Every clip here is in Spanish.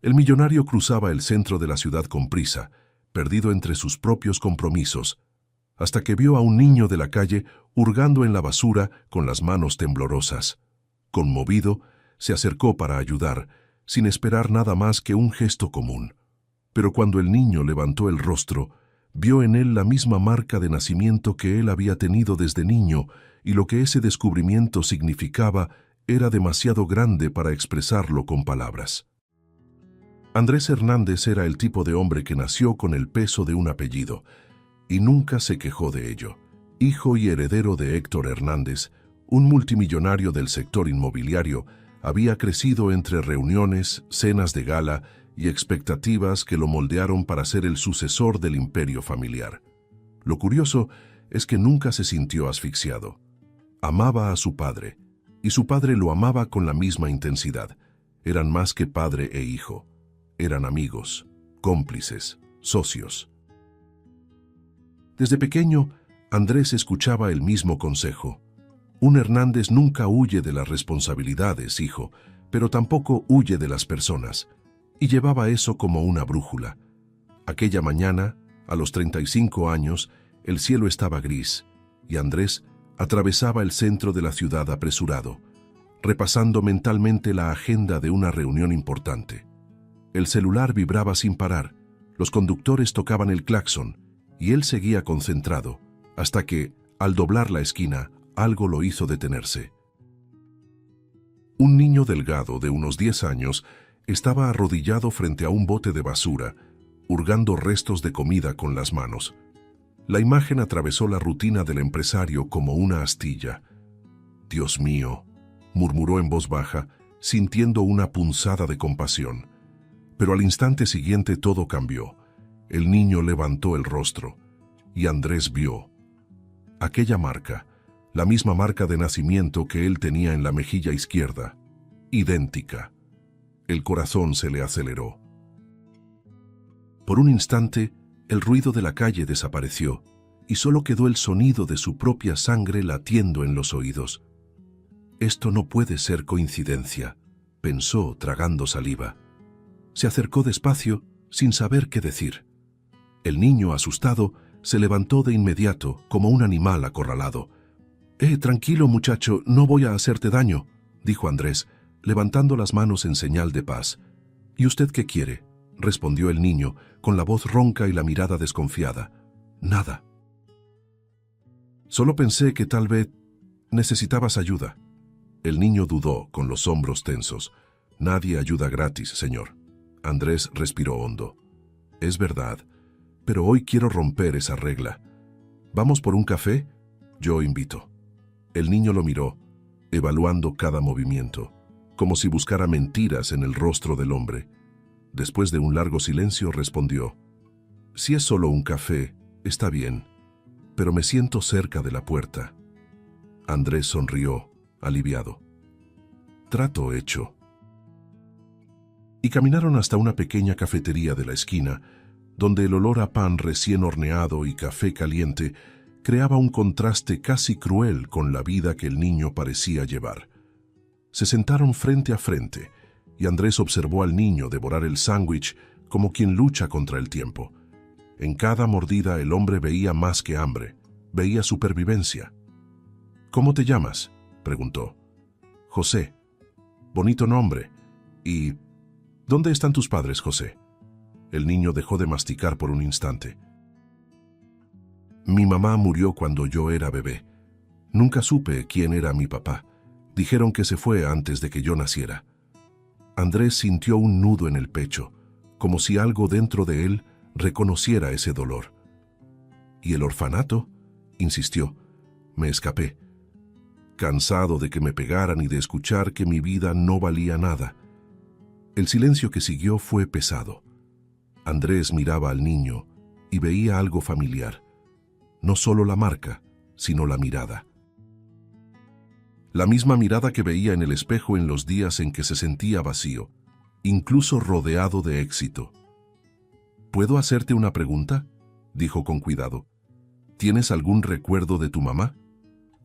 El millonario cruzaba el centro de la ciudad con prisa, perdido entre sus propios compromisos, hasta que vio a un niño de la calle hurgando en la basura con las manos temblorosas. Conmovido, se acercó para ayudar, sin esperar nada más que un gesto común. Pero cuando el niño levantó el rostro, vio en él la misma marca de nacimiento que él había tenido desde niño, y lo que ese descubrimiento significaba era demasiado grande para expresarlo con palabras. Andrés Hernández era el tipo de hombre que nació con el peso de un apellido, y nunca se quejó de ello. Hijo y heredero de Héctor Hernández, un multimillonario del sector inmobiliario, había crecido entre reuniones, cenas de gala y expectativas que lo moldearon para ser el sucesor del imperio familiar. Lo curioso es que nunca se sintió asfixiado. Amaba a su padre, y su padre lo amaba con la misma intensidad. Eran más que padre e hijo. Eran amigos, cómplices, socios. Desde pequeño, Andrés escuchaba el mismo consejo. Un Hernández nunca huye de las responsabilidades, hijo, pero tampoco huye de las personas. Y llevaba eso como una brújula. Aquella mañana, a los 35 años, el cielo estaba gris, y Andrés atravesaba el centro de la ciudad apresurado, repasando mentalmente la agenda de una reunión importante. El celular vibraba sin parar, los conductores tocaban el claxon, y él seguía concentrado, hasta que, al doblar la esquina, algo lo hizo detenerse. Un niño delgado de unos 10 años estaba arrodillado frente a un bote de basura, hurgando restos de comida con las manos. La imagen atravesó la rutina del empresario como una astilla. «Dios mío», murmuró en voz baja, sintiendo una punzada de compasión. Pero al instante siguiente todo cambió. El niño levantó el rostro, y Andrés vio aquella marca, la misma marca de nacimiento que él tenía en la mejilla izquierda, idéntica. El corazón se le aceleró. Por un instante, el ruido de la calle desapareció, y solo quedó el sonido de su propia sangre latiendo en los oídos. Esto no puede ser coincidencia, pensó tragando saliva. Se acercó despacio, sin saber qué decir. El niño, asustado, se levantó de inmediato, como un animal acorralado. Tranquilo, muchacho, no voy a hacerte daño», dijo Andrés, levantando las manos en señal de paz. «¿Y usted qué quiere?», respondió el niño, con la voz ronca y la mirada desconfiada. «Nada. Solo pensé que tal vez necesitabas ayuda». El niño dudó, con los hombros tensos. «Nadie ayuda gratis, señor». Andrés respiró hondo. «Es verdad, pero hoy quiero romper esa regla. ¿Vamos por un café? Yo invito». El niño lo miró, evaluando cada movimiento, como si buscara mentiras en el rostro del hombre. Después de un largo silencio respondió: «Si es solo un café, está bien, pero me siento cerca de la puerta». Andrés sonrió, aliviado. «Trato hecho». Y caminaron hasta una pequeña cafetería de la esquina, donde el olor a pan recién horneado y café caliente creaba un contraste casi cruel con la vida que el niño parecía llevar. Se sentaron frente a frente, y Andrés observó al niño devorar el sándwich como quien lucha contra el tiempo. En cada mordida el hombre veía más que hambre, veía supervivencia. «¿Cómo te llamas?», preguntó. «José». «Bonito nombre. ¿Y dónde están tus padres, José?». El niño dejó de masticar por un instante. «Mi mamá murió cuando yo era bebé. Nunca supe quién era mi papá. Dijeron que se fue antes de que yo naciera». Andrés sintió un nudo en el pecho, como si algo dentro de él reconociera ese dolor. «¿Y el orfanato?», insistió. «Me escapé, cansado de que me pegaran y de escuchar que mi vida no valía nada». El silencio que siguió fue pesado. Andrés miraba al niño y veía algo familiar. No solo la marca, sino la mirada. La misma mirada que veía en el espejo en los días en que se sentía vacío, incluso rodeado de éxito. «¿Puedo hacerte una pregunta?», dijo con cuidado. «¿Tienes algún recuerdo de tu mamá?».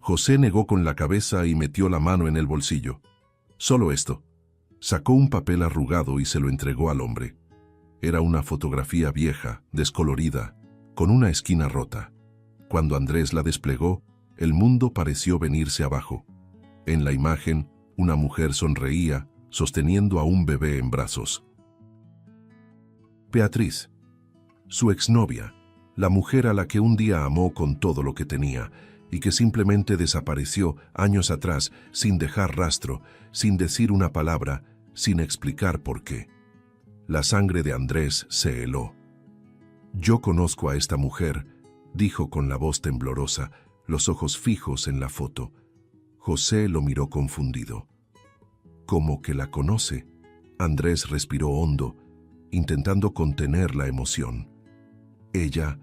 José negó con la cabeza y metió la mano en el bolsillo. «Solo esto». Sacó un papel arrugado y se lo entregó al hombre. Era una fotografía vieja, descolorida, con una esquina rota. Cuando Andrés la desplegó, el mundo pareció venirse abajo. En la imagen, una mujer sonreía, sosteniendo a un bebé en brazos. Beatriz, su exnovia, la mujer a la que un día amó con todo lo que tenía y que simplemente desapareció años atrás sin dejar rastro, sin decir una palabra, sin explicar por qué. La sangre de Andrés se heló. «Yo conozco a esta mujer», dijo con la voz temblorosa, los ojos fijos en la foto. José lo miró confundido. «¿Cómo que la conoce?» Andrés respiró hondo, intentando contener la emoción. Ella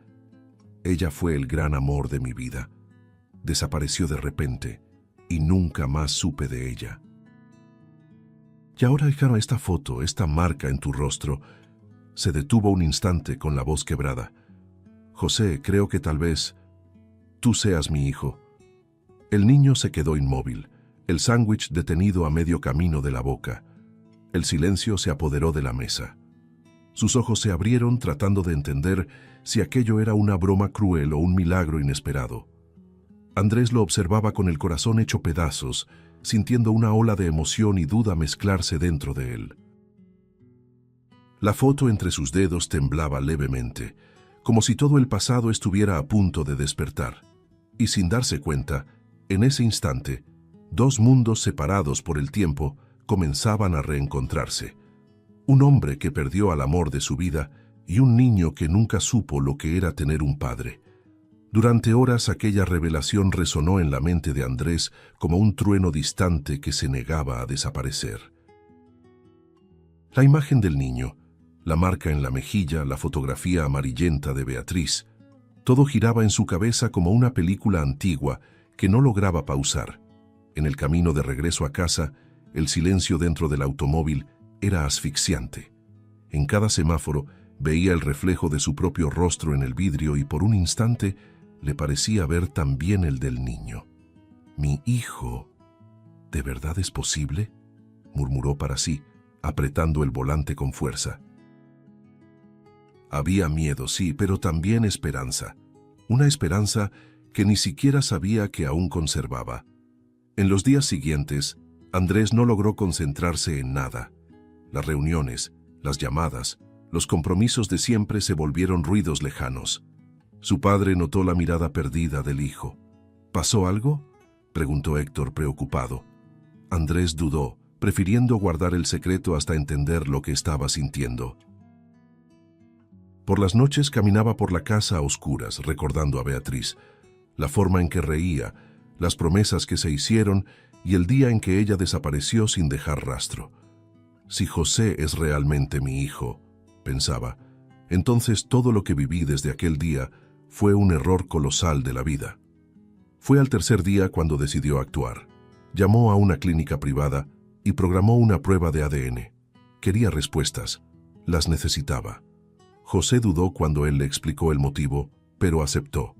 fue el gran amor de mi vida. Desapareció de repente y nunca más supe de ella. Y ahora, hija, esta foto, esta marca en tu rostro. Se detuvo un instante con la voz quebrada. José, creo que tal vez tú seas mi hijo. El niño se quedó inmóvil, el sándwich detenido a medio camino de la boca. El silencio se apoderó de la mesa. Sus ojos se abrieron tratando de entender si aquello era una broma cruel o un milagro inesperado. Andrés lo observaba con el corazón hecho pedazos, sintiendo una ola de emoción y duda mezclarse dentro de él. La foto entre sus dedos temblaba levemente, como si todo el pasado estuviera a punto de despertar. Y sin darse cuenta, en ese instante, dos mundos separados por el tiempo comenzaban a reencontrarse. Un hombre que perdió al amor de su vida y un niño que nunca supo lo que era tener un padre. Durante horas aquella revelación resonó en la mente de Andrés como un trueno distante que se negaba a desaparecer. La imagen del niño, la marca en la mejilla, la fotografía amarillenta de Beatriz, todo giraba en su cabeza como una película antigua que no lograba pausar. En el camino de regreso a casa, el silencio dentro del automóvil era asfixiante. En cada semáforo veía el reflejo de su propio rostro en el vidrio y por un instante le parecía ver también el del niño. «Mi hijo, ¿de verdad es posible?», murmuró para sí, apretando el volante con fuerza. Había miedo, sí, pero también esperanza. Una esperanza que ni siquiera sabía que aún conservaba. En los días siguientes, Andrés no logró concentrarse en nada. Las reuniones, las llamadas, los compromisos de siempre se volvieron ruidos lejanos. Su padre notó la mirada perdida del hijo. «¿Pasó algo?», preguntó Héctor preocupado. Andrés dudó, prefiriendo guardar el secreto hasta entender lo que estaba sintiendo. Por las noches caminaba por la casa a oscuras, recordando a Beatriz, la forma en que reía, las promesas que se hicieron y el día en que ella desapareció sin dejar rastro. «Si José es realmente mi hijo», pensaba, «entonces todo lo que viví desde aquel día fue un error colosal de la vida». Fue al tercer día cuando decidió actuar. Llamó a una clínica privada y programó una prueba de ADN. Quería respuestas. Las necesitaba. José dudó cuando él le explicó el motivo, pero aceptó.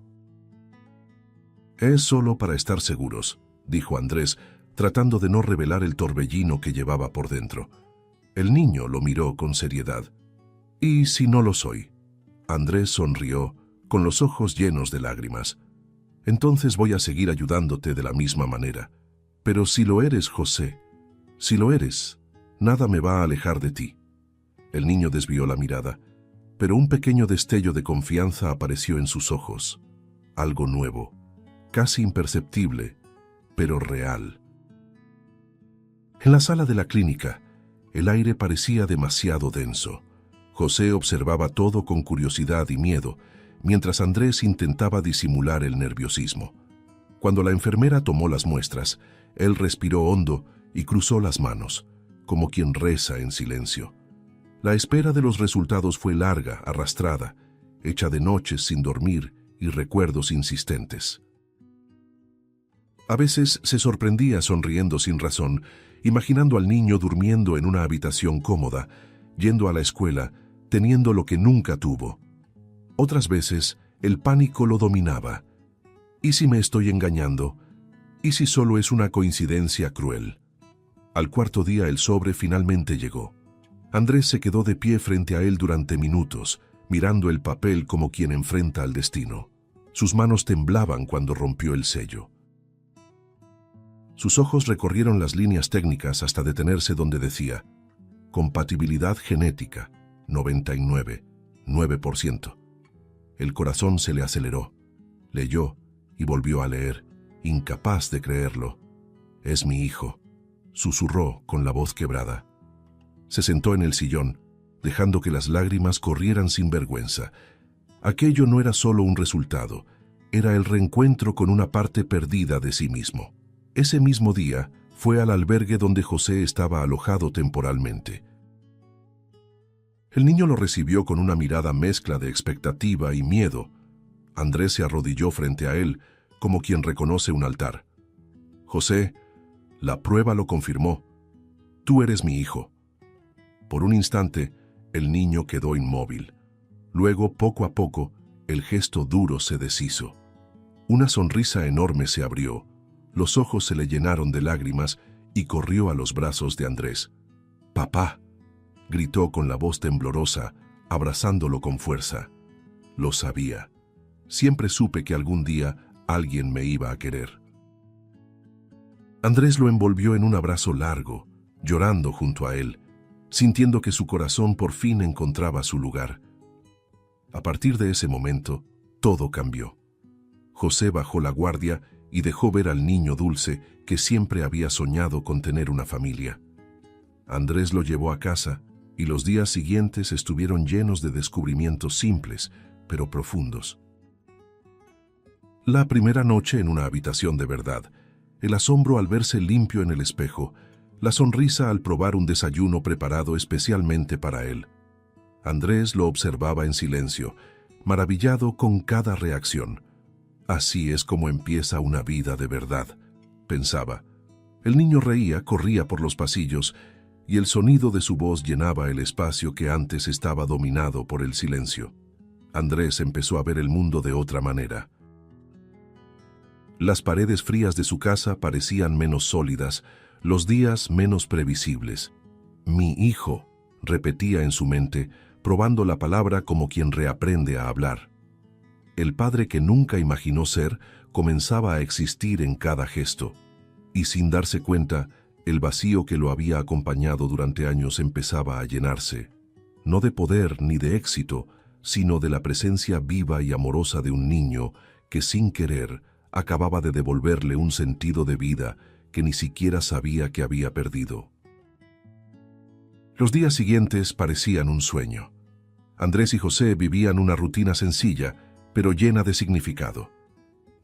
«Es solo para estar seguros», dijo Andrés, tratando de no revelar el torbellino que llevaba por dentro. El niño lo miró con seriedad. «¿Y si no lo soy?». Andrés sonrió, con los ojos llenos de lágrimas. «Entonces voy a seguir ayudándote de la misma manera. Pero si lo eres, José, si lo eres, nada me va a alejar de ti». El niño desvió la mirada, pero un pequeño destello de confianza apareció en sus ojos. Algo nuevo, casi imperceptible, pero real. En la sala de la clínica, el aire parecía demasiado denso. José observaba todo con curiosidad y miedo, mientras Andrés intentaba disimular el nerviosismo. Cuando la enfermera tomó las muestras, él respiró hondo y cruzó las manos, como quien reza en silencio. La espera de los resultados fue larga, arrastrada, hecha de noches sin dormir y recuerdos insistentes. A veces se sorprendía sonriendo sin razón, imaginando al niño durmiendo en una habitación cómoda, yendo a la escuela, teniendo lo que nunca tuvo. Otras veces, el pánico lo dominaba. ¿Y si me estoy engañando? ¿Y si solo es una coincidencia cruel? Al cuarto día el sobre finalmente llegó. Andrés se quedó de pie frente a él durante minutos, mirando el papel como quien enfrenta al destino. Sus manos temblaban cuando rompió el sello. Sus ojos recorrieron las líneas técnicas hasta detenerse donde decía: compatibilidad genética, 99,9%. El corazón se le aceleró. Leyó y volvió a leer, incapaz de creerlo. «Es mi hijo», susurró con la voz quebrada. Se sentó en el sillón, dejando que las lágrimas corrieran sin vergüenza. Aquello no era solo un resultado, era el reencuentro con una parte perdida de sí mismo. Ese mismo día fue al albergue donde José estaba alojado temporalmente. El niño lo recibió con una mirada mezcla de expectativa y miedo. Andrés se arrodilló frente a él, como quien reconoce un altar. «José, la prueba lo confirmó. Tú eres mi hijo». Por un instante, el niño quedó inmóvil. Luego, poco a poco, el gesto duro se deshizo. Una sonrisa enorme se abrió, los ojos se le llenaron de lágrimas y corrió a los brazos de Andrés. «Papá», gritó con la voz temblorosa, abrazándolo con fuerza. «Lo sabía. Siempre supe que algún día alguien me iba a querer». Andrés lo envolvió en un abrazo largo, llorando junto a él, sintiendo que su corazón por fin encontraba su lugar. A partir de ese momento, todo cambió. José bajó la guardia y dejó ver al niño dulce que siempre había soñado con tener una familia. Andrés lo llevó a casa y los días siguientes estuvieron llenos de descubrimientos simples, pero profundos. La primera noche en una habitación de verdad, el asombro al verse limpio en el espejo, la sonrisa al probar un desayuno preparado especialmente para él. Andrés lo observaba en silencio, maravillado con cada reacción. Así es como empieza una vida de verdad, pensaba. El niño reía, corría por los pasillos, y el sonido de su voz llenaba el espacio que antes estaba dominado por el silencio. Andrés empezó a ver el mundo de otra manera. Las paredes frías de su casa parecían menos sólidas, los días menos previsibles. «Mi hijo», repetía en su mente, probando la palabra como quien reaprende a hablar. El padre que nunca imaginó ser comenzaba a existir en cada gesto, y sin darse cuenta, el vacío que lo había acompañado durante años empezaba a llenarse, no de poder ni de éxito, sino de la presencia viva y amorosa de un niño que sin querer acababa de devolverle un sentido de vida que ni siquiera sabía que había perdido. Los días siguientes parecían un sueño. Andrés y José vivían una rutina sencilla, pero llena de significado.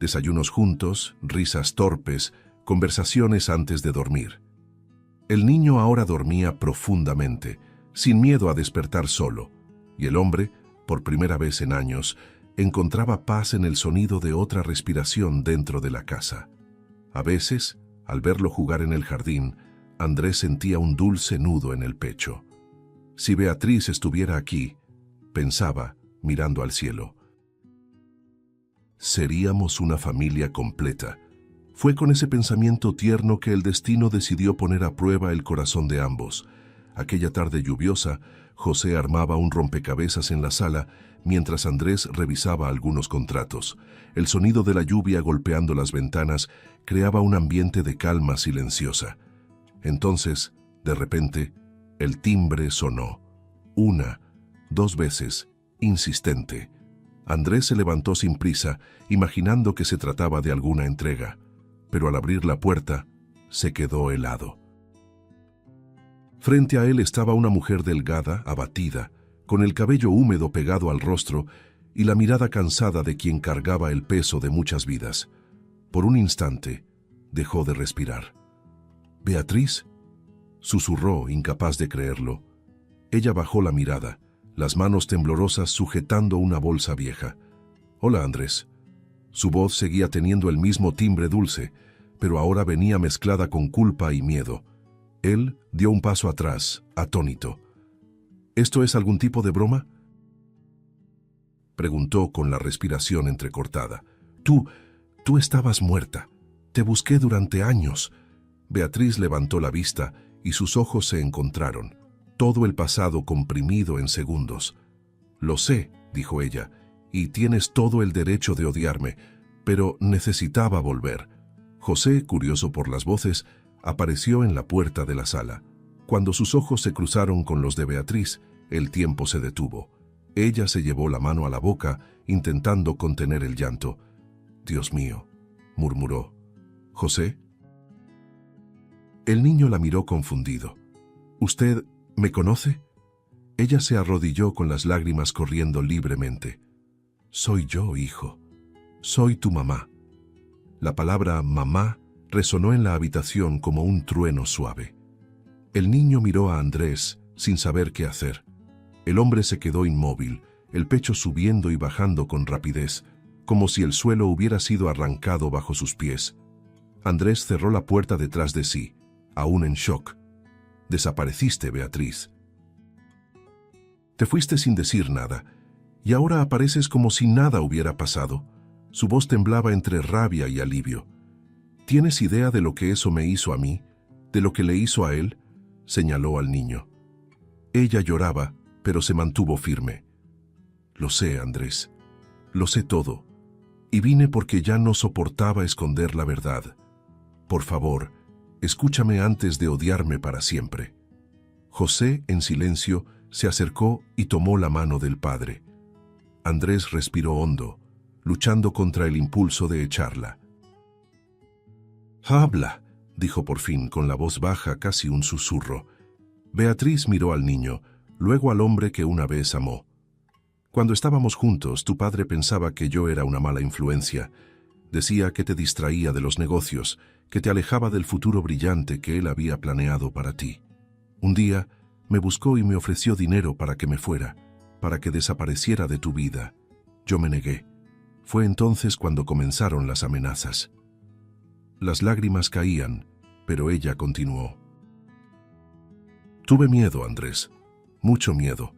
Desayunos juntos, risas torpes, conversaciones antes de dormir. El niño ahora dormía profundamente, sin miedo a despertar solo, y el hombre, por primera vez en años, encontraba paz en el sonido de otra respiración dentro de la casa. A veces, al verlo jugar en el jardín, Andrés sentía un dulce nudo en el pecho. Si Beatriz estuviera aquí, pensaba, mirando al cielo. Seríamos una familia completa. Fue con ese pensamiento tierno que el destino decidió poner a prueba el corazón de ambos. Aquella tarde lluviosa, José armaba un rompecabezas en la sala mientras Andrés revisaba algunos contratos. El sonido de la lluvia golpeando las ventanas creaba un ambiente de calma silenciosa. Entonces, de repente, el timbre sonó. 1, 2 veces, insistente. Andrés se levantó sin prisa, imaginando que se trataba de alguna entrega, pero al abrir la puerta, se quedó helado. Frente a él estaba una mujer delgada, abatida, con el cabello húmedo pegado al rostro y la mirada cansada de quien cargaba el peso de muchas vidas. Por un instante, dejó de respirar. «¿Beatriz?», susurró, incapaz de creerlo. Ella bajó la mirada, las manos temblorosas sujetando una bolsa vieja. «Hola, Andrés». Su voz seguía teniendo el mismo timbre dulce, pero ahora venía mezclada con culpa y miedo. Él dio un paso atrás, atónito. «¿Esto es algún tipo de broma?», preguntó con la respiración entrecortada. Tú estabas muerta. Te busqué durante años. Beatriz levantó la vista y sus ojos se encontraron, todo el pasado comprimido en segundos. «Lo sé», dijo ella, «y tienes todo el derecho de odiarme, pero necesitaba volver». José, curioso por las voces, apareció en la puerta de la sala. Cuando sus ojos se cruzaron con los de Beatriz, el tiempo se detuvo. Ella se llevó la mano a la boca, intentando contener el llanto. «Dios mío», murmuró. «¿José?» El niño la miró confundido. «¿Usted me conoce?» Ella se arrodilló con las lágrimas corriendo libremente. «Soy yo, hijo. Soy tu mamá». La palabra mamá resonó en la habitación como un trueno suave. El niño miró a Andrés sin saber qué hacer. El hombre se quedó inmóvil, el pecho subiendo y bajando con rapidez, como si el suelo hubiera sido arrancado bajo sus pies. Andrés cerró la puerta detrás de sí, aún en shock. «Desapareciste, Beatriz. Te fuiste sin decir nada, y ahora apareces como si nada hubiera pasado». Su voz temblaba entre rabia y alivio. «¿Tienes idea de lo que eso me hizo a mí? ¿De lo que le hizo a él?», señaló al niño. Ella lloraba, pero se mantuvo firme. «Lo sé, Andrés. Lo sé todo. Y vine porque ya no soportaba esconder la verdad. Por favor, escúchame antes de odiarme para siempre». José, en silencio, se acercó y tomó la mano del padre. Andrés respiró hondo, luchando contra el impulso de echarla. «Habla», dijo por fin con la voz baja, casi un susurro. Beatriz miró al niño, luego al hombre que una vez amó. «Cuando estábamos juntos, tu padre pensaba que yo era una mala influencia. Decía que te distraía de los negocios, que te alejaba del futuro brillante que él había planeado para ti. Un día me buscó y me ofreció dinero para que me fuera, para que desapareciera de tu vida. Yo me negué. Fue entonces cuando comenzaron las amenazas». Las lágrimas caían, pero ella continuó. «Tuve miedo, Andrés, mucho miedo,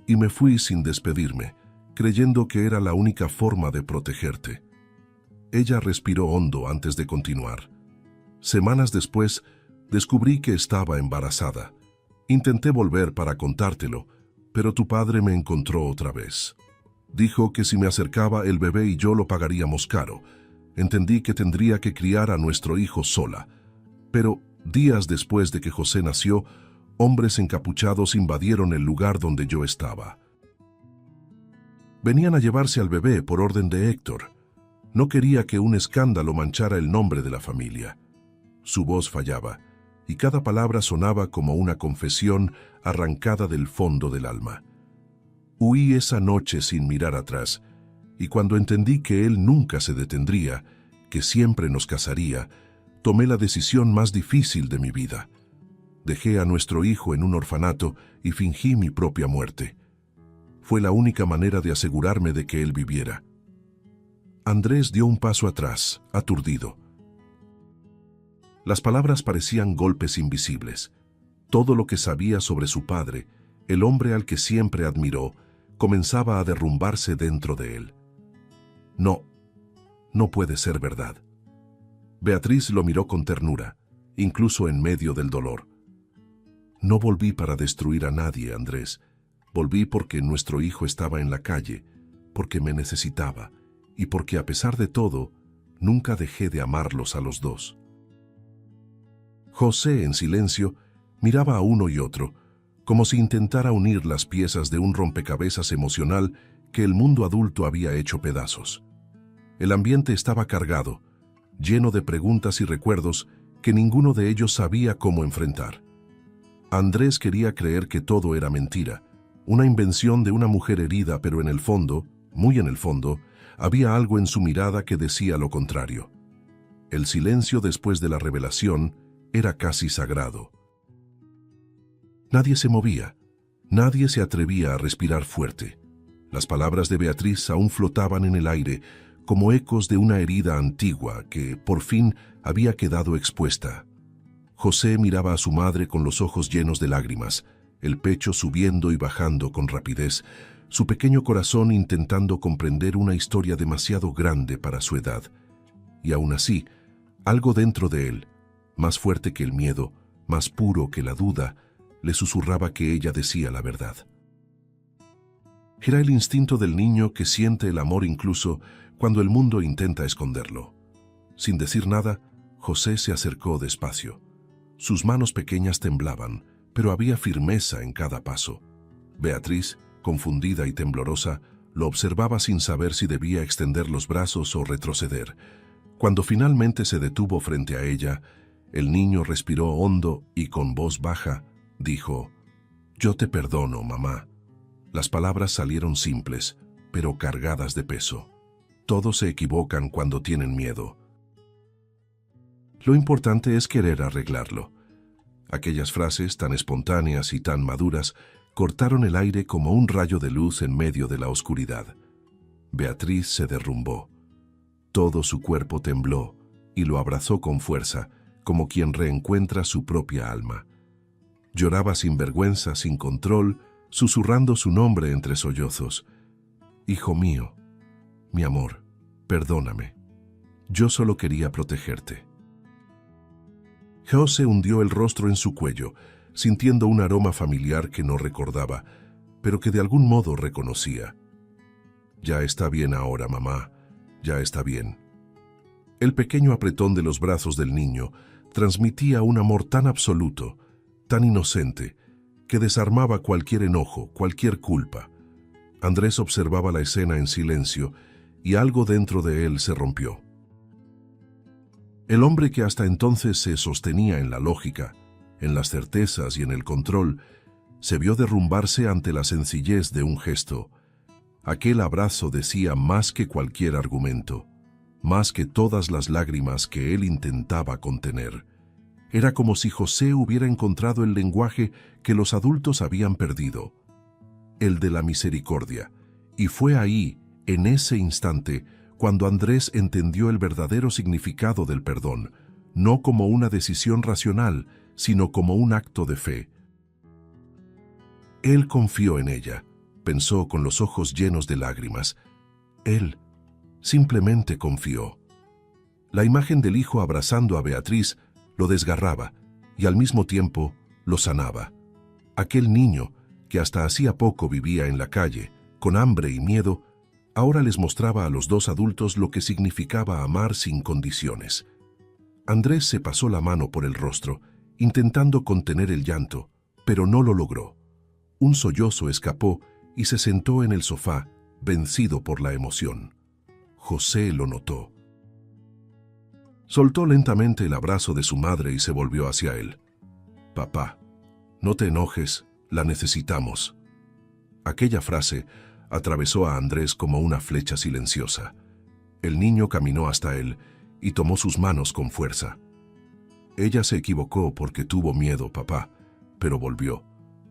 y me fui sin despedirme, creyendo que era la única forma de protegerte». Ella respiró hondo antes de continuar. «Semanas después, descubrí que estaba embarazada. Intenté volver para contártelo, pero tu padre me encontró otra vez. Dijo que si me acercaba el bebé y yo lo pagaríamos caro. Entendí que tendría que criar a nuestro hijo sola. Pero días después de que José nació, hombres encapuchados invadieron el lugar donde yo estaba. Venían a llevarse al bebé por orden de Héctor. No quería que un escándalo manchara el nombre de la familia». Su voz fallaba, y cada palabra sonaba como una confesión arrancada del fondo del alma. «Huí esa noche sin mirar atrás, y cuando entendí que él nunca se detendría, que siempre nos casaría, tomé la decisión más difícil de mi vida. Dejé a nuestro hijo en un orfanato y fingí mi propia muerte. Fue la única manera de asegurarme de que él viviera». Andrés dio un paso atrás, aturdido. Las palabras parecían golpes invisibles. Todo lo que sabía sobre su padre, el hombre al que siempre admiró, comenzaba a derrumbarse dentro de él. «No, no puede ser verdad». Beatriz lo miró con ternura, incluso en medio del dolor. «No volví para destruir a nadie, Andrés. Volví porque nuestro hijo estaba en la calle, porque me necesitaba, y porque a pesar de todo, nunca dejé de amarlos a los dos». José, en silencio, miraba a uno y otro, como si intentara unir las piezas de un rompecabezas emocional que el mundo adulto había hecho pedazos. El ambiente estaba cargado, lleno de preguntas y recuerdos que ninguno de ellos sabía cómo enfrentar. Andrés quería creer que todo era mentira, una invención de una mujer herida, pero en el fondo, muy en el fondo, había algo en su mirada que decía lo contrario. El silencio después de la revelación era casi sagrado. Nadie se movía, nadie se atrevía a respirar fuerte. Las palabras de Beatriz aún flotaban en el aire, como ecos de una herida antigua que, por fin, había quedado expuesta. José miraba a su madre con los ojos llenos de lágrimas, el pecho subiendo y bajando con rapidez, su pequeño corazón intentando comprender una historia demasiado grande para su edad. Y aún así, algo dentro de él, más fuerte que el miedo, más puro que la duda, le susurraba que ella decía la verdad. Era el instinto del niño que siente el amor incluso cuando el mundo intenta esconderlo. Sin decir nada, José se acercó despacio. Sus manos pequeñas temblaban, pero había firmeza en cada paso. Beatriz, confundida y temblorosa, lo observaba sin saber si debía extender los brazos o retroceder. Cuando finalmente se detuvo frente a ella, el niño respiró hondo y con voz baja dijo: «Yo te perdono, mamá». Las palabras salieron simples, pero cargadas de peso. Todos se equivocan cuando tienen miedo. Lo importante es querer arreglarlo. Aquellas frases tan espontáneas y tan maduras cortaron el aire como un rayo de luz en medio de la oscuridad. Beatriz se derrumbó. Todo su cuerpo tembló y lo abrazó con fuerza, como quien reencuentra su propia alma. Lloraba sin vergüenza, sin control, susurrando su nombre entre sollozos. «Hijo mío, mi amor, perdóname. Yo solo quería protegerte». José hundió el rostro en su cuello, sintiendo un aroma familiar que no recordaba, pero que de algún modo reconocía. «Ya está bien ahora, mamá, ya está bien». El pequeño apretón de los brazos del niño transmitía un amor tan absoluto, tan inocente, que desarmaba cualquier enojo, cualquier culpa. Andrés observaba la escena en silencio y algo dentro de él se rompió. El hombre que hasta entonces se sostenía en la lógica, en las certezas y en el control, se vio derrumbarse ante la sencillez de un gesto. Aquel abrazo decía más que cualquier argumento, más que todas las lágrimas que él intentaba contener. Era como si José hubiera encontrado el lenguaje que los adultos habían perdido, el de la misericordia, y fue ahí, en ese instante, cuando Andrés entendió el verdadero significado del perdón, no como una decisión racional, sino como un acto de fe. Él confió en ella, pensó con los ojos llenos de lágrimas. Él simplemente confió. La imagen del hijo abrazando a Beatriz lo desgarraba y al mismo tiempo lo sanaba. Aquel niño, que hasta hacía poco vivía en la calle, con hambre y miedo, ahora les mostraba a los dos adultos lo que significaba amar sin condiciones. Andrés se pasó la mano por el rostro, intentando contener el llanto, pero no lo logró. Un sollozo escapó y se sentó en el sofá, vencido por la emoción. José lo notó. Soltó lentamente el abrazo de su madre y se volvió hacia él. «Papá, no te enojes, la necesitamos». Aquella frase atravesó a Andrés como una flecha silenciosa. El niño caminó hasta él y tomó sus manos con fuerza. «Ella se equivocó porque tuvo miedo, papá, pero volvió.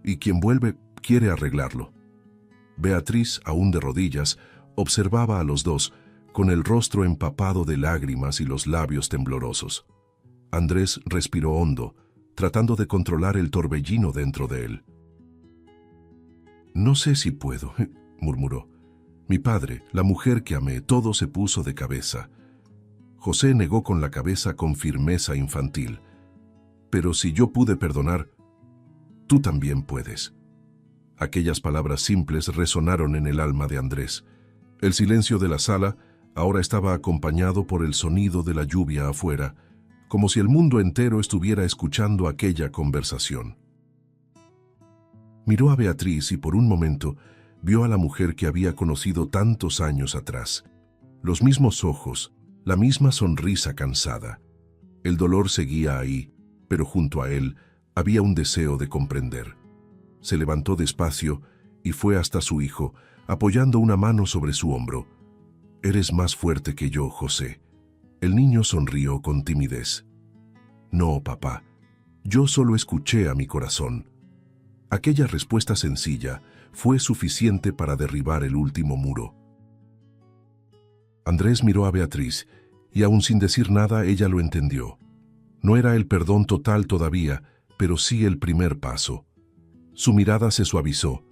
Y quien vuelve quiere arreglarlo». Beatriz, aún de rodillas, observaba a los dos, con el rostro empapado de lágrimas y los labios temblorosos. Andrés respiró hondo, tratando de controlar el torbellino dentro de él. «No sé si puedo», murmuró. «Mi padre, la mujer que amé, todo se puso de cabeza». José negó con la cabeza con firmeza infantil. «Pero si yo pude perdonar, tú también puedes». Aquellas palabras simples resonaron en el alma de Andrés. El silencio de la sala ahora estaba acompañado por el sonido de la lluvia afuera, como si el mundo entero estuviera escuchando aquella conversación. Miró a Beatriz y por un momento vio a la mujer que había conocido tantos años atrás. Los mismos ojos, la misma sonrisa cansada. El dolor seguía ahí, pero junto a él había un deseo de comprender. Se levantó despacio y fue hasta su hijo, apoyando una mano sobre su hombro. «Eres más fuerte que yo, José». El niño sonrió con timidez. «No, papá, yo solo escuché a mi corazón». Aquella respuesta sencilla fue suficiente para derribar el último muro. Andrés miró a Beatriz y aún sin decir nada ella lo entendió. No era el perdón total todavía, pero sí el primer paso. Su mirada se suavizó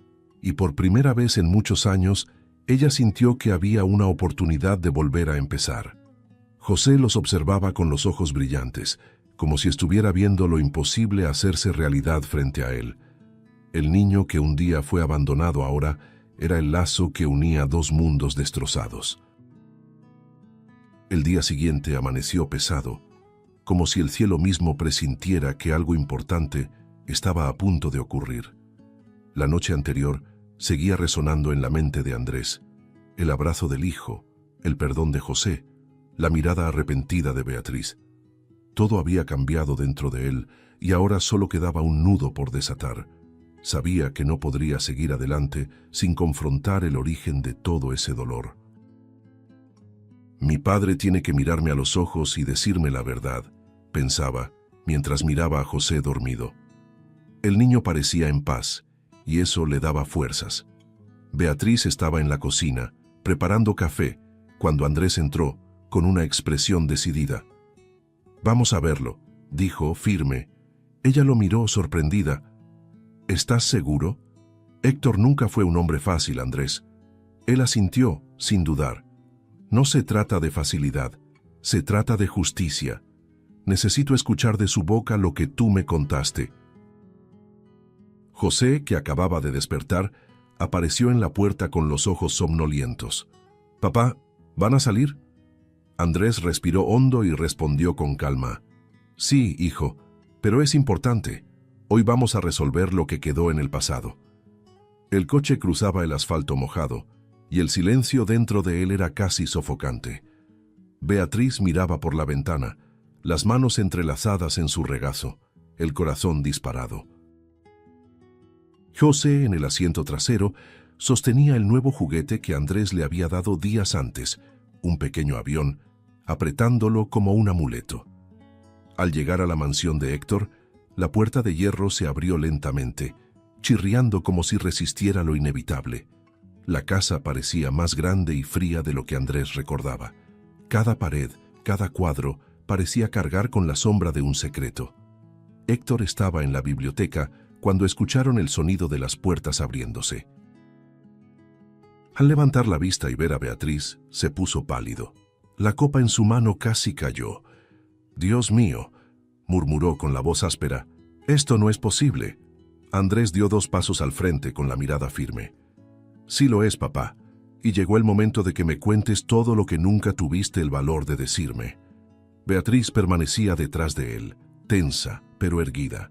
y por primera vez en muchos años ella sintió que había una oportunidad de volver a empezar. José los observaba con los ojos brillantes, como si estuviera viendo lo imposible hacerse realidad frente a él. El niño que un día fue abandonado ahora era el lazo que unía dos mundos destrozados. El día siguiente amaneció pesado, como si el cielo mismo presintiera que algo importante estaba a punto de ocurrir. La noche anterior seguía resonando en la mente de Andrés, el abrazo del hijo, el perdón de José, la mirada arrepentida de Beatriz. Todo había cambiado dentro de él y ahora solo quedaba un nudo por desatar. Sabía que no podría seguir adelante sin confrontar el origen de todo ese dolor. Mi padre tiene que mirarme a los ojos y decirme la verdad, pensaba, mientras miraba a José dormido. El niño parecía en paz, y eso le daba fuerzas. Beatriz estaba en la cocina, preparando café, cuando Andrés entró, con una expresión decidida. «Vamos a verlo», dijo, firme. Ella lo miró sorprendida. «¿Estás seguro?» Héctor nunca fue un hombre fácil, Andrés. Él asintió, sin dudar. «No se trata de facilidad, se trata de justicia. Necesito escuchar de su boca lo que tú me contaste». José, que acababa de despertar, apareció en la puerta con los ojos somnolientos. «Papá, ¿van a salir?» Andrés respiró hondo y respondió con calma. «Sí, hijo, pero es importante. Hoy vamos a resolver lo que quedó en el pasado». El coche cruzaba el asfalto mojado, y el silencio dentro de él era casi sofocante. Beatriz miraba por la ventana, las manos entrelazadas en su regazo, el corazón disparado. José, en el asiento trasero, sostenía el nuevo juguete que Andrés le había dado días antes, un pequeño avión, apretándolo como un amuleto. Al llegar a la mansión de Héctor, la puerta de hierro se abrió lentamente, chirriando como si resistiera lo inevitable. La casa parecía más grande y fría de lo que Andrés recordaba. Cada pared, cada cuadro, parecía cargar con la sombra de un secreto. Héctor estaba en la biblioteca cuando escucharon el sonido de las puertas abriéndose. Al levantar la vista y ver a Beatriz, se puso pálido. La copa en su mano casi cayó. «Dios mío», murmuró con la voz áspera, «esto no es posible». Andrés dio 2 pasos al frente con la mirada firme. «Sí lo es, papá, y llegó el momento de que me cuentes todo lo que nunca tuviste el valor de decirme». Beatriz permanecía detrás de él, tensa, pero erguida.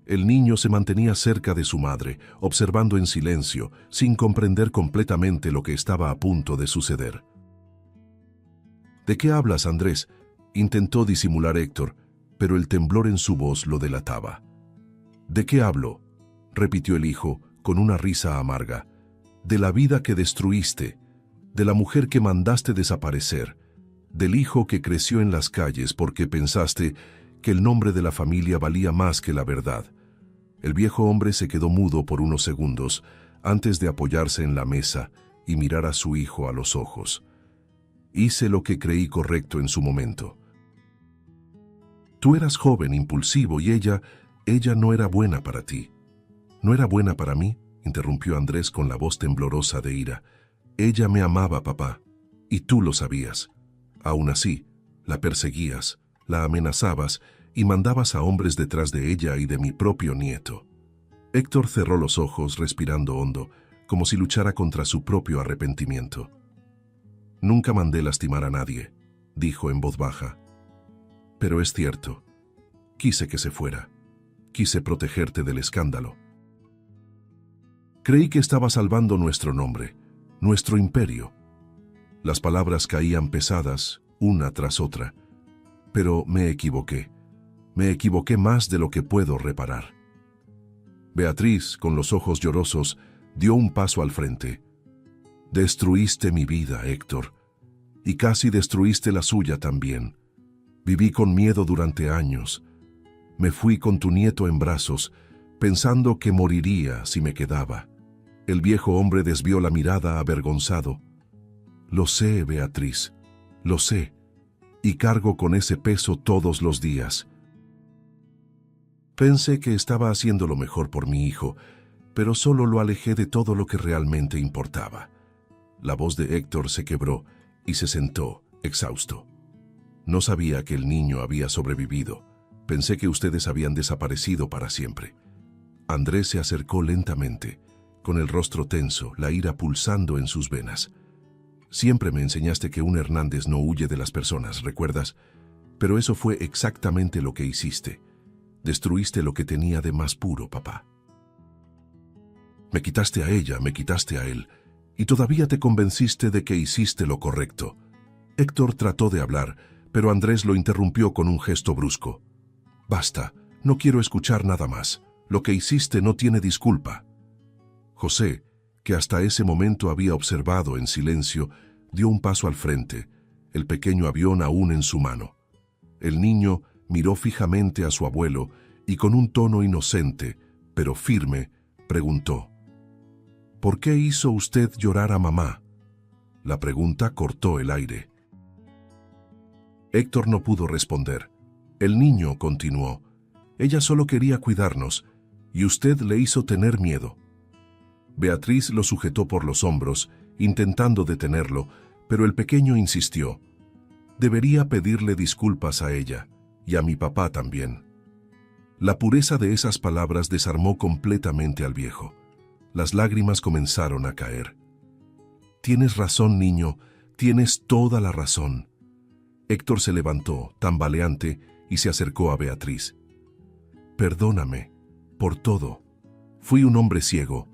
El niño se mantenía cerca de su madre, observando en silencio, sin comprender completamente lo que estaba a punto de suceder. «¿De qué hablas, Andrés?», intentó disimular Héctor, pero el temblor en su voz lo delataba. «¿De qué hablo?», repitió el hijo, con una risa amarga. «De la vida que destruiste, de la mujer que mandaste desaparecer, del hijo que creció en las calles porque pensaste que el nombre de la familia valía más que la verdad». El viejo hombre se quedó mudo por unos segundos antes de apoyarse en la mesa y mirar a su hijo a los ojos. «Hice lo que creí correcto en su momento. Tú eras joven, impulsivo, y ella no era buena para ti». «¿No era buena para mí?», interrumpió Andrés con la voz temblorosa de ira. «Ella me amaba, papá, y tú lo sabías. Aún así, la perseguías, la amenazabas y mandabas a hombres detrás de ella y de mi propio nieto». Héctor cerró los ojos, respirando hondo, como si luchara contra su propio arrepentimiento. «Nunca mandé lastimar a nadie», dijo en voz baja. «Pero es cierto. Quise que se fuera. Quise protegerte del escándalo. Creí que estaba salvando nuestro nombre, nuestro imperio». Las palabras caían pesadas, una tras otra. «Pero me equivoqué. Me equivoqué más de lo que puedo reparar». Beatriz, con los ojos llorosos, dio un paso al frente. «Destruiste mi vida, Héctor, y casi destruiste la suya también. Viví con miedo durante años. Me fui con tu nieto en brazos, pensando que moriría si me quedaba». El viejo hombre desvió la mirada avergonzado. «Lo sé, Beatriz, lo sé, y cargo con ese peso todos los días. Pensé que estaba haciendo lo mejor por mi hijo, pero solo lo alejé de todo lo que realmente importaba». La voz de Héctor se quebró y se sentó, exhausto. No sabía que el niño había sobrevivido, Pensé que ustedes habían desaparecido para siempre. Andrés se acercó lentamente, con el rostro tenso, la ira pulsando en sus venas. Siempre me enseñaste que un Hernández no huye de las personas, ¿recuerdas? Pero eso fue exactamente lo que hiciste. Destruiste lo que tenía de más puro, papá. Me quitaste a ella, me quitaste a él, y todavía te convenciste de que hiciste lo correcto. Héctor trató de hablar, pero Andrés lo interrumpió con un gesto brusco. Basta, no quiero escuchar nada más. Lo que hiciste no tiene disculpa. José, que hasta ese momento había observado en silencio, dio un paso al frente, el pequeño avión aún en su mano. El niño miró fijamente a su abuelo y con un tono inocente, pero firme, preguntó: ¿Por qué hizo usted llorar a mamá? La pregunta cortó el aire. Héctor no pudo responder. El niño continuó: Ella solo quería cuidarnos, y usted le hizo tener miedo. Beatriz lo sujetó por los hombros, intentando detenerlo, pero el pequeño insistió: Debería pedirle disculpas a ella, y a mi papá también. La pureza de esas palabras desarmó completamente al viejo. Las lágrimas comenzaron a caer. Tienes razón, niño, tienes toda la razón. Héctor se levantó, tambaleante, y se acercó a Beatriz. Perdóname, por todo. Fui un hombre ciego.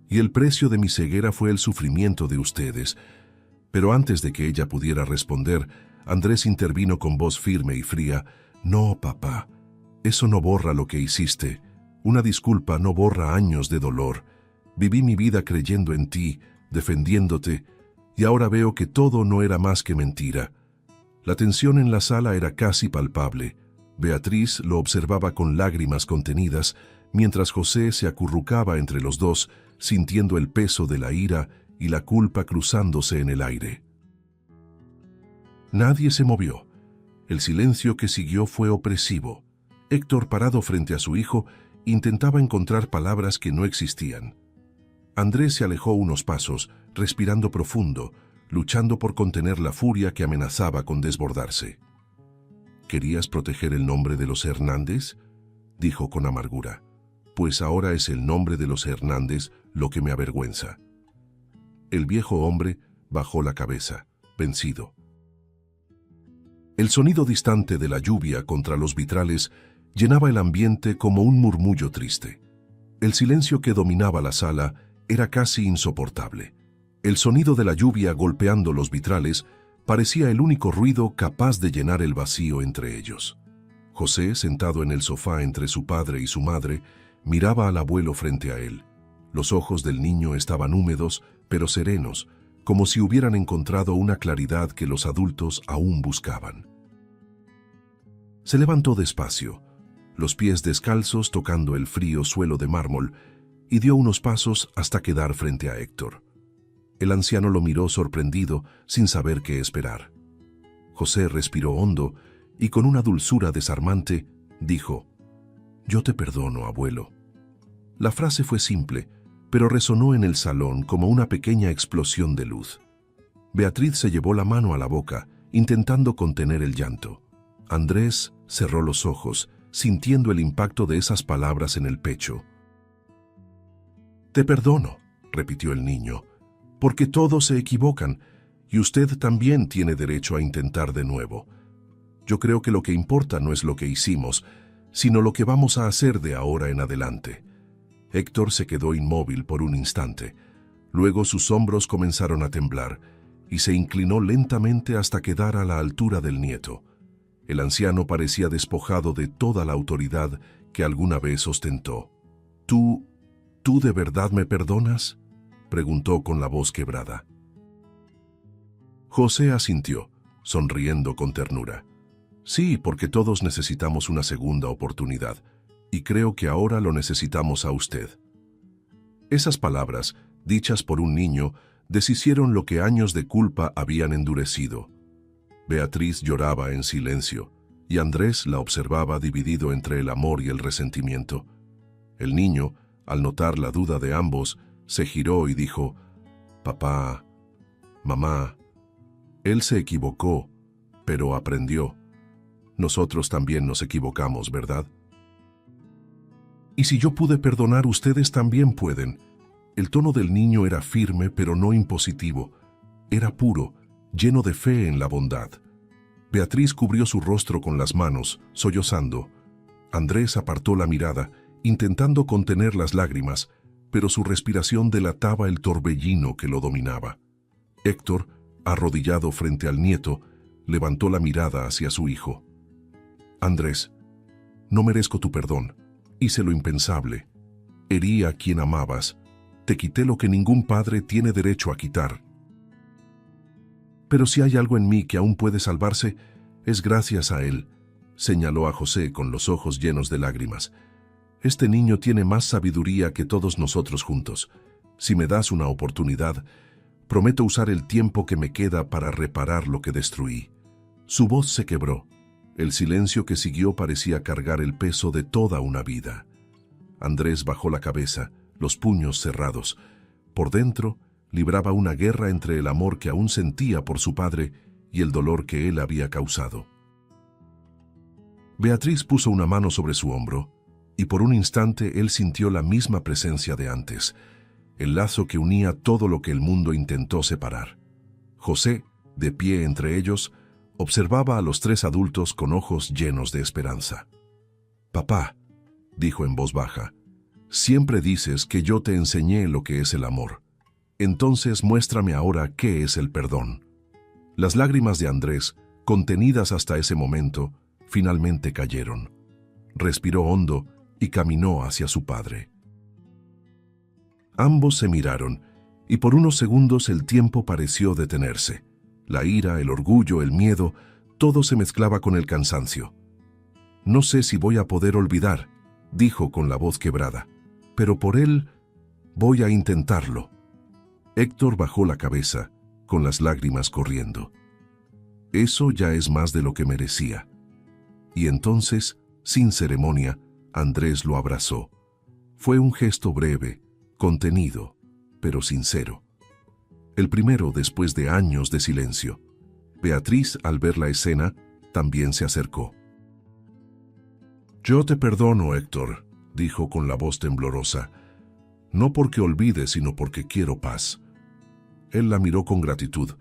Y el precio de mi ceguera fue el sufrimiento de ustedes. Pero antes de que ella pudiera responder, Andrés intervino con voz firme y fría: No, papá, eso no borra lo que hiciste. Una disculpa no borra años de dolor. Viví mi vida creyendo en ti, defendiéndote, y ahora veo que todo no era más que mentira. La tensión en la sala era casi palpable. Beatriz lo observaba con lágrimas contenidas, mientras José se acurrucaba entre los dos, sintiendo el peso de la ira y la culpa cruzándose en el aire. Nadie se movió. El silencio que siguió fue opresivo. Héctor, parado frente a su hijo, intentaba encontrar palabras que no existían. Andrés se alejó unos pasos, respirando profundo, luchando por contener la furia que amenazaba con desbordarse. ¿Querías proteger el nombre de los Hernández?, dijo con amargura. Pues ahora es el nombre de los Hernández lo que me avergüenza. El viejo hombre bajó la cabeza, vencido. El sonido distante de la lluvia contra los vitrales llenaba el ambiente como un murmullo triste. El silencio que dominaba la sala era casi insoportable. El sonido de la lluvia golpeando los vitrales parecía el único ruido capaz de llenar el vacío entre ellos. José, sentado en el sofá entre su padre y su madre, miraba al abuelo frente a él. Los ojos del niño estaban húmedos, pero serenos, como si hubieran encontrado una claridad que los adultos aún buscaban. Se levantó despacio, los pies descalzos tocando el frío suelo de mármol, y dio unos pasos hasta quedar frente a Héctor. El anciano lo miró sorprendido, sin saber qué esperar. José respiró hondo y con una dulzura desarmante dijo: «Yo te perdono, abuelo». La frase fue simple, pero resonó en el salón como una pequeña explosión de luz. Beatriz se llevó la mano a la boca, intentando contener el llanto. Andrés cerró los ojos, sintiendo el impacto de esas palabras en el pecho. «Te perdono», repitió el niño, «porque todos se equivocan, y usted también tiene derecho a intentar de nuevo. Yo creo que lo que importa no es lo que hicimos, sino lo que vamos a hacer de ahora en adelante». Héctor se quedó inmóvil por un instante. Luego sus hombros comenzaron a temblar y se inclinó lentamente hasta quedar a la altura del nieto. El anciano parecía despojado de toda la autoridad que alguna vez ostentó. ¿Tú de verdad me perdonas?», preguntó con la voz quebrada. José asintió, sonriendo con ternura. «Sí, porque todos necesitamos una segunda oportunidad, y creo que ahora lo necesitamos a usted». Esas palabras, dichas por un niño, deshicieron lo que años de culpa habían endurecido. Beatriz lloraba en silencio, y Andrés la observaba dividido entre el amor y el resentimiento. El niño, al notar la duda de ambos, se giró y dijo: «Papá, mamá». Él se equivocó, pero aprendió. Nosotros también nos equivocamos, ¿verdad? Y si yo pude perdonar, ustedes también pueden. El tono del niño era firme, pero no impositivo. Era puro, lleno de fe en la bondad. Beatriz cubrió su rostro con las manos, sollozando. Andrés apartó la mirada, intentando contener las lágrimas, pero su respiración delataba el torbellino que lo dominaba. Héctor, arrodillado frente al nieto, levantó la mirada hacia su hijo. Andrés, no merezco tu perdón. Hice lo impensable. Herí a quien amabas. Te quité lo que ningún padre tiene derecho a quitar. Pero si hay algo en mí que aún puede salvarse, es gracias a él, señaló a José con los ojos llenos de lágrimas. Este niño tiene más sabiduría que todos nosotros juntos. Si me das una oportunidad, prometo usar el tiempo que me queda para reparar lo que destruí. Su voz se quebró. El silencio que siguió parecía cargar el peso de toda una vida. Andrés bajó la cabeza, los puños cerrados. Por dentro, libraba una guerra entre el amor que aún sentía por su padre y el dolor que él había causado. Beatriz puso una mano sobre su hombro, y por un instante él sintió la misma presencia de antes, el lazo que unía todo lo que el mundo intentó separar. José, de pie entre ellos, observaba a los tres adultos con ojos llenos de esperanza. «Papá», dijo en voz baja, «siempre dices que yo te enseñé lo que es el amor. Entonces muéstrame ahora qué es el perdón». Las lágrimas de Andrés, contenidas hasta ese momento, finalmente cayeron. Respiró hondo y caminó hacia su padre. Ambos se miraron, y por unos segundos el tiempo pareció detenerse. La ira, el orgullo, el miedo, todo se mezclaba con el cansancio. «No sé si voy a poder olvidar», dijo con la voz quebrada, «pero por él voy a intentarlo». Héctor bajó la cabeza, con las lágrimas corriendo. Eso ya es más de lo que merecía. Y entonces, sin ceremonia, Andrés lo abrazó. Fue un gesto breve, contenido, pero sincero. El primero después de años de silencio. Beatriz, al ver la escena, también se acercó. «Yo te perdono, Héctor», dijo con la voz temblorosa. «No porque olvide, sino porque quiero paz». Él la miró con gratitud,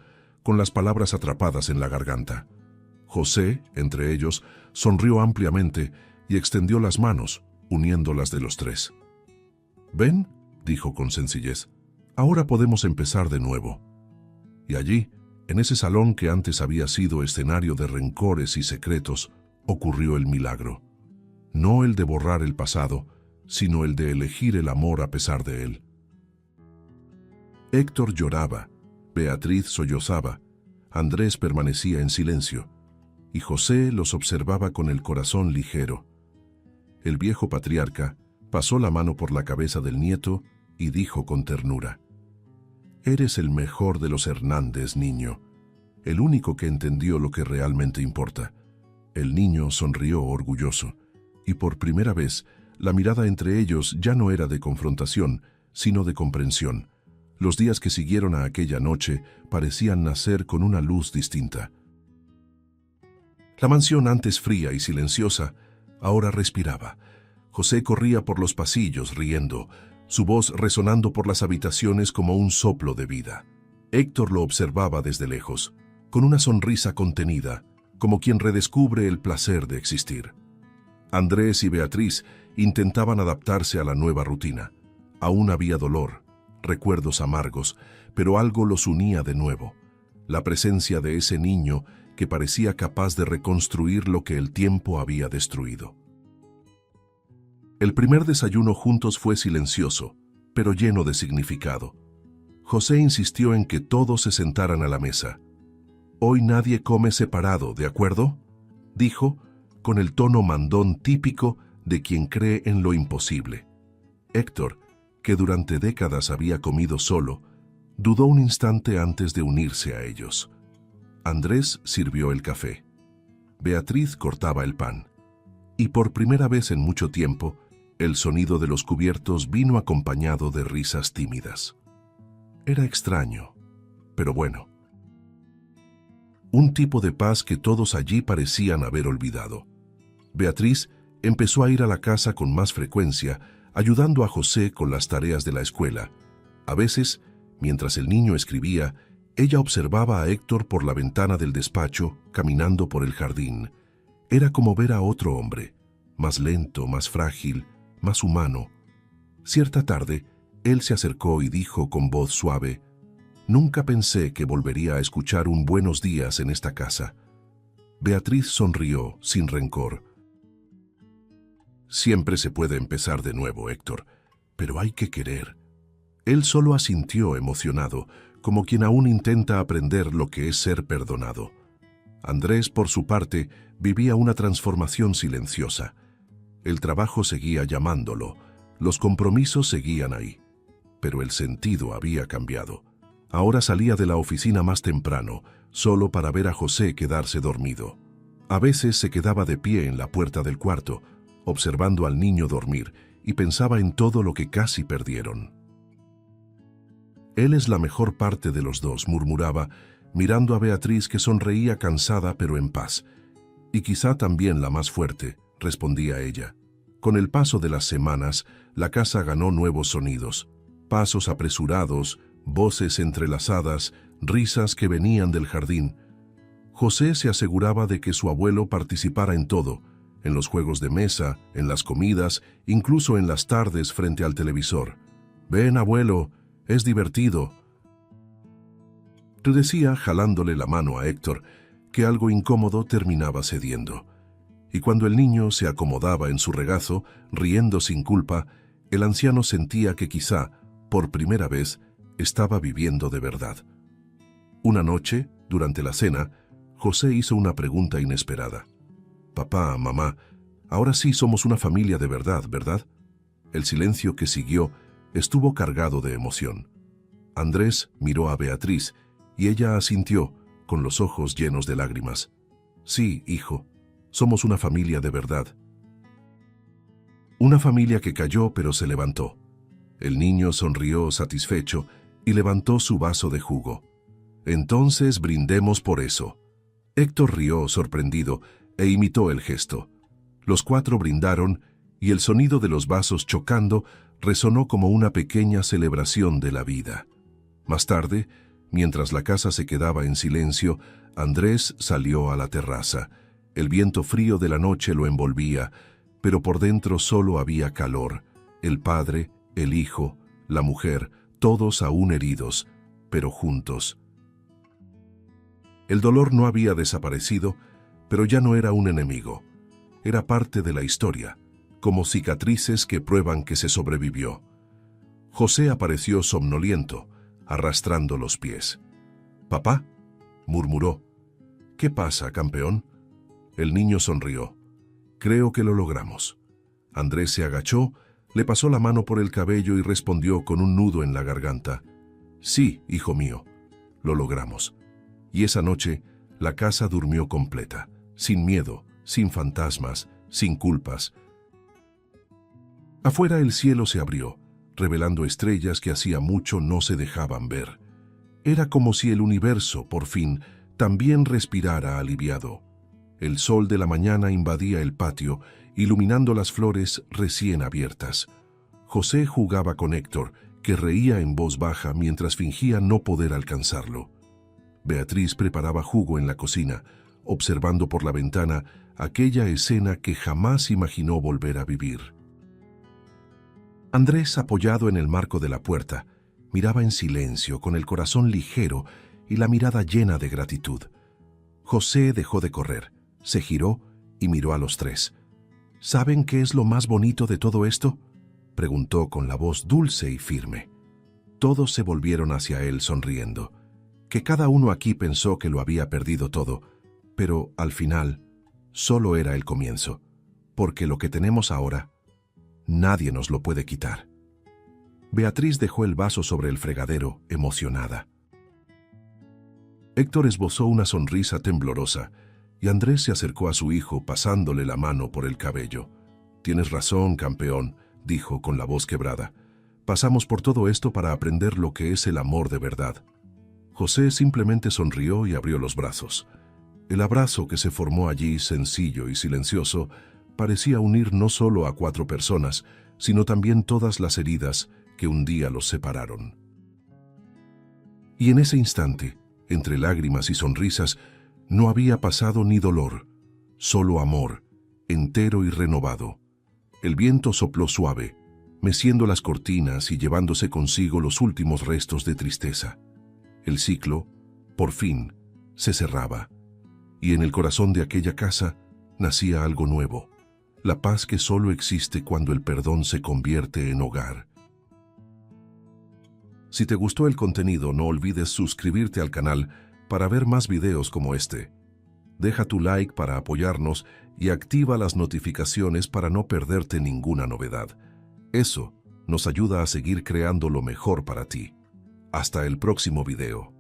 con las palabras atrapadas en la garganta. José, entre ellos, sonrió ampliamente y extendió las manos, uniéndolas de los tres. «¿Ven?», dijo con sencillez, «ahora podemos empezar de nuevo». Y allí, en ese salón que antes había sido escenario de rencores y secretos, ocurrió el milagro. No el de borrar el pasado, sino el de elegir el amor a pesar de él. Héctor lloraba, Beatriz sollozaba, Andrés permanecía en silencio, y José los observaba con el corazón ligero. El viejo patriarca pasó la mano por la cabeza del nieto y dijo con ternura: «Eres el mejor de los Hernández, niño, el único que entendió lo que realmente importa». El niño sonrió orgulloso, y por primera vez la mirada entre ellos ya no era de confrontación, sino de comprensión. Los días que siguieron a aquella noche parecían nacer con una luz distinta. La mansión, antes fría y silenciosa, ahora respiraba. José corría por los pasillos riendo, su voz resonando por las habitaciones como un soplo de vida. Héctor lo observaba desde lejos, con una sonrisa contenida, como quien redescubre el placer de existir. Andrés y Beatriz intentaban adaptarse a la nueva rutina. Aún había dolor, recuerdos amargos, pero algo los unía de nuevo. La presencia de ese niño que parecía capaz de reconstruir lo que el tiempo había destruido. El primer desayuno juntos fue silencioso, pero lleno de significado. José insistió en que todos se sentaran a la mesa. «Hoy nadie come separado, ¿de acuerdo?», dijo, con el tono mandón típico de quien cree en lo imposible. Héctor, que durante décadas había comido solo, dudó un instante antes de unirse a ellos. Andrés sirvió el café. Beatriz cortaba el pan. Y por primera vez en mucho tiempo, el sonido de los cubiertos vino acompañado de risas tímidas. Era extraño, pero bueno. un tipo de paz que todos allí parecían haber olvidado. Beatriz empezó a ir a la casa con más frecuencia, ayudando a José con las tareas de la escuela. A veces, mientras el niño escribía, ella observaba a Héctor por la ventana del despacho, caminando por el jardín. Era como ver a otro hombre, más lento, más frágil, más humano. Cierta tarde, él se acercó y dijo con voz suave: «Nunca pensé que volvería a escuchar un buenos días en esta casa». Beatriz sonrió, sin rencor. «Siempre se puede empezar de nuevo, Héctor, pero hay que querer». Él solo asintió emocionado, como quien aún intenta aprender lo que es ser perdonado. Andrés, por su parte, vivía una transformación silenciosa. El trabajo seguía llamándolo, los compromisos seguían ahí, pero el sentido había cambiado. Ahora salía de la oficina más temprano, solo para ver a José quedarse dormido. A veces se quedaba de pie en la puerta del cuarto, observando al niño dormir, y pensaba en todo lo que casi perdieron. «Él es la mejor parte de los dos», murmuraba, mirando a Beatriz, que sonreía cansada pero en paz. «Y quizá también la más fuerte», respondía ella. Con el paso de las semanas, la casa ganó nuevos sonidos. Pasos apresurados, voces entrelazadas, risas que venían del jardín. José se aseguraba de que su abuelo participara en todo, en los juegos de mesa, en las comidas, incluso en las tardes frente al televisor. «Ven, abuelo, es divertido», decía, jalándole la mano a Héctor, que algo incómodo terminaba cediendo. Y cuando el niño se acomodaba en su regazo, riendo sin culpa, el anciano sentía que quizá, por primera vez, estaba viviendo de verdad. Una noche, durante la cena, José hizo una pregunta inesperada. «Papá, mamá, ahora sí somos una familia de verdad, ¿verdad?». El silencio que siguió estuvo cargado de emoción. Andrés miró a Beatriz y ella asintió, con los ojos llenos de lágrimas. «Sí, hijo, somos una familia de verdad». Una familia que cayó pero se levantó. El niño sonrió satisfecho y levantó su vaso de jugo. «Entonces brindemos por eso». Héctor rió sorprendido e imitó el gesto. Los cuatro brindaron y el sonido de los vasos chocando resonó como una pequeña celebración de la vida. Más tarde, mientras la casa se quedaba en silencio, Andrés salió a la terraza. El viento frío de la noche lo envolvía, pero por dentro solo había calor. El padre, el hijo, la mujer, todos aún heridos, pero juntos. El dolor no había desaparecido, pero ya no era un enemigo. Era parte de la historia, como cicatrices que prueban que se sobrevivió. José apareció somnoliento, arrastrando los pies. «¿Papá?», murmuró. «¿Qué pasa, campeón?». El niño sonrió. «Creo que lo logramos». Andrés se agachó, le pasó la mano por el cabello y respondió con un nudo en la garganta. «Sí, hijo mío, lo logramos». Y esa noche, la casa durmió completa, sin miedo, sin fantasmas, sin culpas. Afuera el cielo se abrió, revelando estrellas que hacía mucho no se dejaban ver. Era como si el universo, por fin, también respirara aliviado. El sol de la mañana invadía el patio, iluminando las flores recién abiertas. José jugaba con Héctor, que reía en voz baja mientras fingía no poder alcanzarlo. Beatriz preparaba jugo en la cocina, observando por la ventana aquella escena que jamás imaginó volver a vivir. Andrés, apoyado en el marco de la puerta, miraba en silencio, con el corazón ligero y la mirada llena de gratitud. José dejó de correr, se giró y miró a los tres. «¿Saben qué es lo más bonito de todo esto?», preguntó con la voz dulce y firme. Todos se volvieron hacia él sonriendo. Que cada uno aquí pensó que lo había perdido todo, pero al final solo era el comienzo, porque lo que tenemos ahora, nadie nos lo puede quitar. Beatriz dejó el vaso sobre el fregadero, emocionada. Héctor esbozó una sonrisa temblorosa, y Andrés se acercó a su hijo pasándole la mano por el cabello. «Tienes razón, campeón», dijo con la voz quebrada. «Pasamos por todo esto para aprender lo que es el amor de verdad». José simplemente sonrió y abrió los brazos. El abrazo que se formó allí, sencillo y silencioso, parecía unir no solo a 4 personas, sino también todas las heridas que un día los separaron. Y en ese instante, entre lágrimas y sonrisas, no había pasado ni dolor, solo amor, entero y renovado. El viento sopló suave, meciendo las cortinas y llevándose consigo los últimos restos de tristeza. El ciclo, por fin, se cerraba, y en el corazón de aquella casa nacía algo nuevo, la paz que solo existe cuando el perdón se convierte en hogar. Si te gustó el contenido, no olvides suscribirte al canal para ver más videos como este. Deja tu like para apoyarnos y activa las notificaciones para no perderte ninguna novedad. Eso nos ayuda a seguir creando lo mejor para ti. Hasta el próximo video.